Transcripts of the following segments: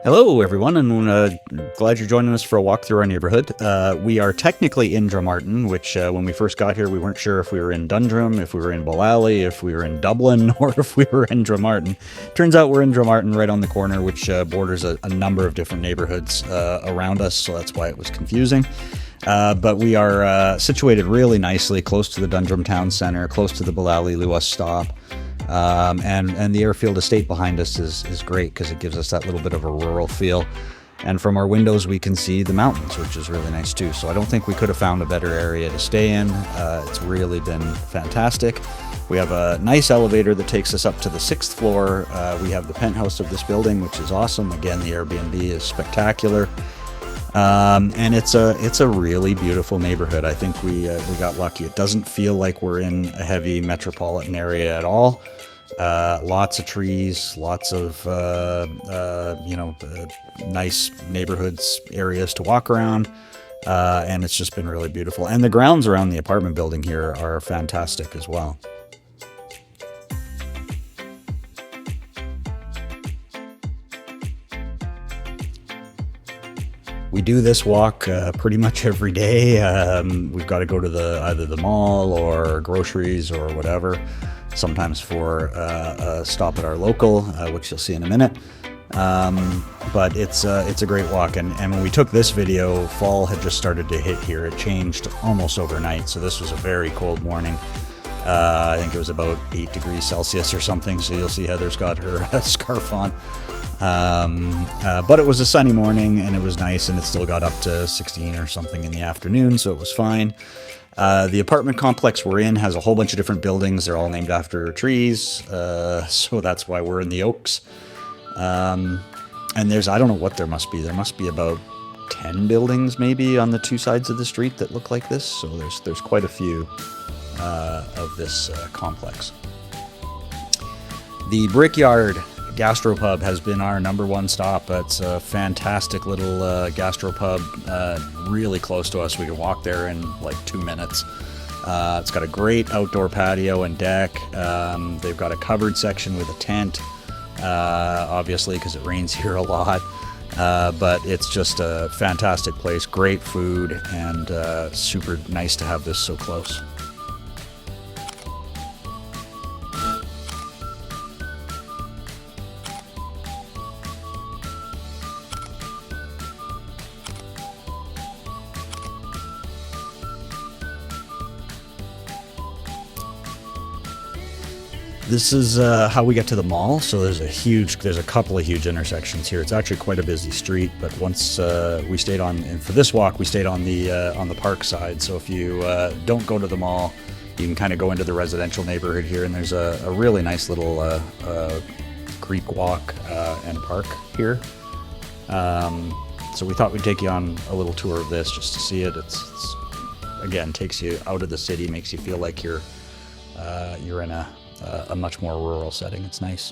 Hello, everyone, and glad you're joining us for a walk through our neighborhood. We are technically in Drummartin, which when we first got here, we weren't sure if we were in Dundrum, if we were in Ballally, if we were in Dublin, or if we were in Drummartin. Turns out we're in Drummartin right on the corner, which borders a number of different neighborhoods around us, so that's why it was confusing. But we are situated really nicely, close to the Dundrum town center, close to the Luas stop. And the Airfield Estate behind us is great because it gives us that little bit of a rural feel. And from our windows, we can see the mountains, which is really nice too. So I don't think we could have found a better area to stay in. It's really been fantastic. We have a nice elevator that takes us up to the 6th floor. We have the penthouse of this building, which is awesome. Again, the Airbnb is spectacular. And it's a really beautiful neighborhood. I think we got lucky. It doesn't feel like we're in a heavy metropolitan area at all. Lots of trees, lots of nice neighborhoods, areas to walk around, and it's just been really beautiful. And the grounds around the apartment building here are fantastic as well. We do this walk pretty much every day. We've got to go to either the mall or groceries or whatever. Sometimes for a stop at our local, which you'll see in a minute. But it's a great walk. And when we took this video, fall had just started to hit here. It changed almost overnight. So this was a very cold morning. I think it was about 8 degrees Celsius or something. So you'll see Heather's got her scarf on. But it was a sunny morning and it was nice, and it still got up to 16 or something in the afternoon, so it was fine. The apartment complex we're in has a whole bunch of different buildings. They're all named after trees, so that's why we're in the Oaks. And I don't know what there must be. There must be about 10 buildings maybe on the two sides of the street that look like this, so there's quite a few of this complex. The Brickyard Gastropub has been our #1 stop. It's a fantastic little gastropub, really close to us. We can walk there in like 2 minutes. It's got a great outdoor patio and deck. They've got a covered section with a tent, obviously because it rains here a lot. But it's just a fantastic place, great food, and super nice to have this so close. This is how we get to the mall. So there's a couple of huge intersections here. It's actually quite a busy street, but once we stayed on, and for this walk, we stayed on the park side. So if you don't go to the mall, you can kind of go into the residential neighborhood here, and there's a really nice little creek walk and park here. So we thought we'd take you on a little tour of this just to see it. It's again, takes you out of the city, makes you feel like you're in a much more rural setting. It's nice.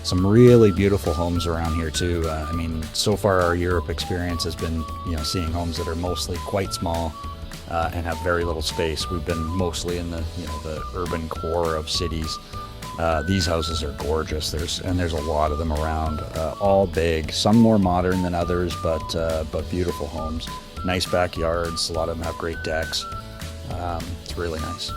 Some really beautiful homes around here too. I mean, so far our Europe experience has been, seeing homes that are mostly quite small. And have very little space. We've been mostly in the urban core of cities. These houses are gorgeous. There's a lot of them around, all big, some more modern than others, but beautiful homes. Nice backyards. A lot of them have great decks. It's really nice.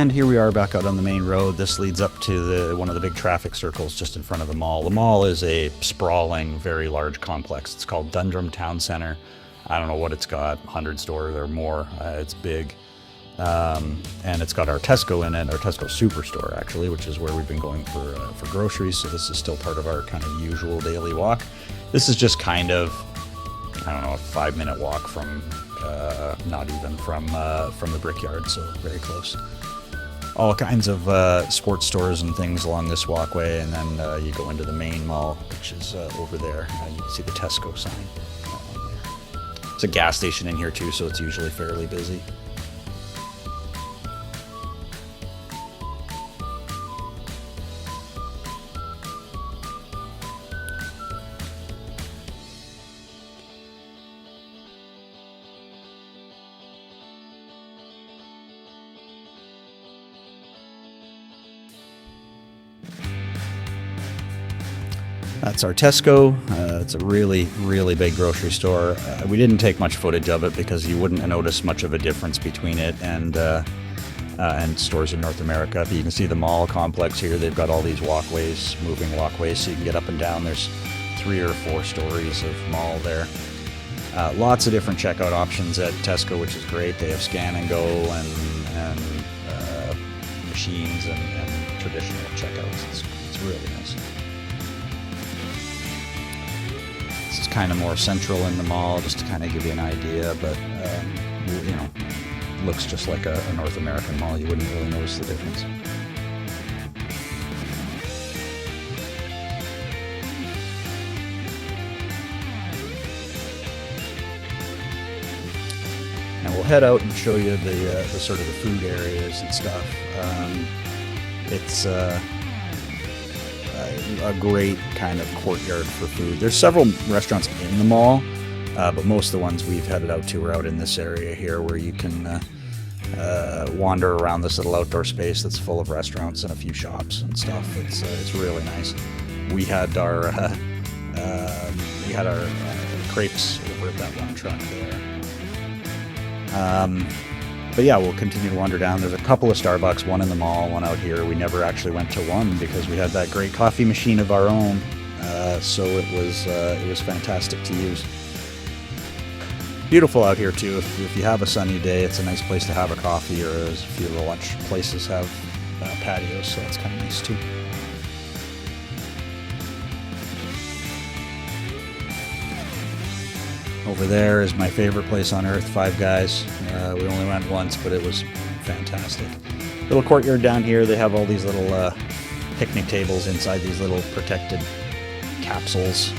And here we are back out on the main road. This leads up to one of the big traffic circles just in front of the mall. The mall is a sprawling, very large complex. It's called Dundrum Town Centre. I don't know what it's got, 100 stores or more. It's big. And it's got our Tesco in it, our Tesco Superstore actually, which is where we've been going for groceries. So this is still part of our kind of usual daily walk. This is just kind of, I don't know, a 5-minute walk from, not even from the Brickyard, so very close. All kinds of sports stores and things along this walkway, and then you go into the main mall, which is over there. You can see the Tesco sign on there. There's a gas station in here too, so it's usually fairly busy. That's our Tesco. It's a really, really big grocery store. We didn't take much footage of it because you wouldn't notice much of a difference between it and stores in North America. But you can see the mall complex here. They've got all these walkways, moving walkways, so you can get up and down. There's 3 or 4 stories of mall there. Lots of different checkout options at Tesco, which is great. They have scan and go and machines and traditional checkouts. It's really nice. It's kind of more central in the mall, just to kind of give you an idea, but you know, looks just like a North American mall. You wouldn't really notice the difference. And we'll head out and show you the sort of the food areas and stuff. It's a great kind of courtyard for food. There's several restaurants in the mall, but most of the ones we've headed out to are out in this area here, where you can wander around this little outdoor space that's full of restaurants and a few shops and stuff. It's really nice. We had our crepes over at that one truck there. But yeah, we'll continue to wander down. There's a couple of Starbucks, one in the mall, one out here. We never actually went to one because we had that great coffee machine of our own, so it was fantastic to use. Beautiful out here too. If you have a sunny day, it's a nice place to have a coffee, or as a few of the lunch places have patios, so that's kind of nice too. Over there is my favorite place on earth, Five Guys. We only went once, but it was fantastic. Little courtyard down here. They have all these little picnic tables inside these little protected capsules,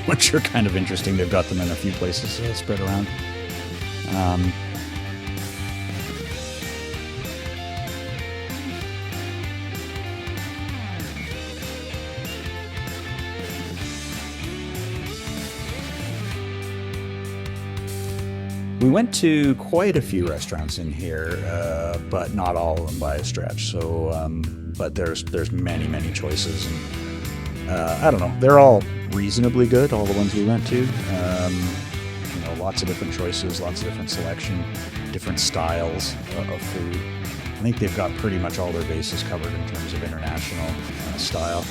which are kind of interesting. They've got them in a few places spread around. We went to quite a few restaurants in here, but not all of them by a stretch. So, but there's many choices, and I don't know. They're all reasonably good. All the ones we went to, you know, lots of different choices, lots of different selection, different styles of food. I think they've got pretty much all their bases covered in terms of international style,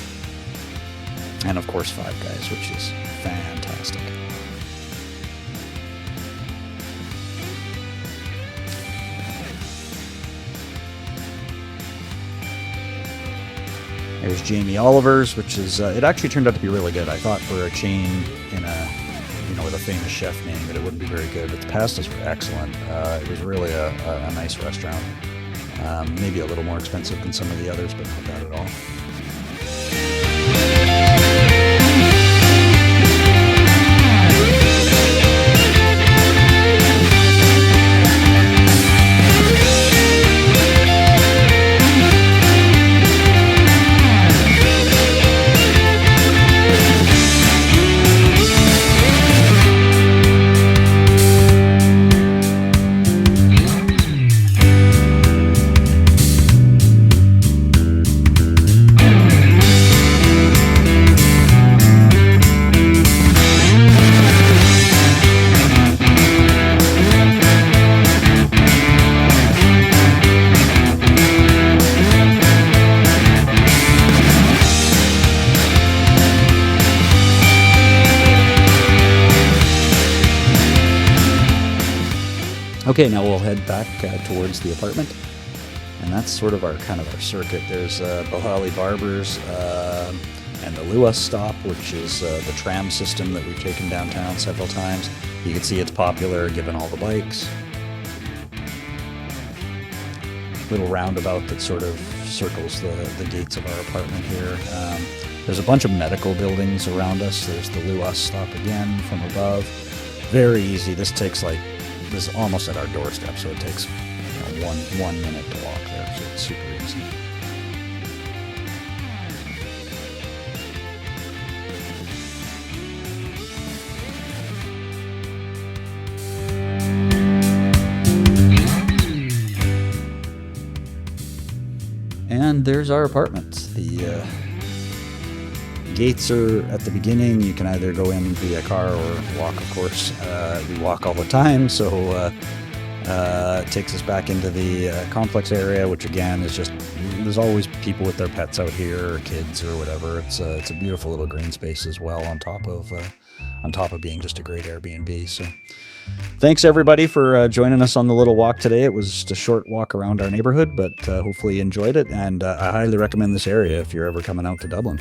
and of course Five Guys, which is fantastic. There's Jamie Oliver's, which is, it actually turned out to be really good. I thought for a chain in with a famous chef name that it wouldn't be very good, but the pastas were excellent. It was really a nice restaurant. Maybe a little more expensive than some of the others, but not bad at all. Okay, now we'll head back towards the apartment. And that's sort of our circuit. There's Ballaly Barbers and the Luas stop, which is the tram system that we've taken downtown several times. You can see it's popular given all the bikes. Little roundabout that sort of circles the gates of our apartment here. There's a bunch of medical buildings around us. There's the Luas stop again from above. Very easy. This is almost at our doorstep, so it takes one minute to walk there, so it's super easy. And there's our apartment. The gates are at the beginning. You can either go in via car or walk, of course. We walk all the time, so it takes us back into the complex area, which again is just, there's always people with their pets out here, or kids or whatever. It's a beautiful little green space as well, on top of being just a great Airbnb. So thanks everybody for joining us on the little walk today. It was just a short walk around our neighborhood, but hopefully you enjoyed it, and I highly recommend this area if you're ever coming out to Dublin.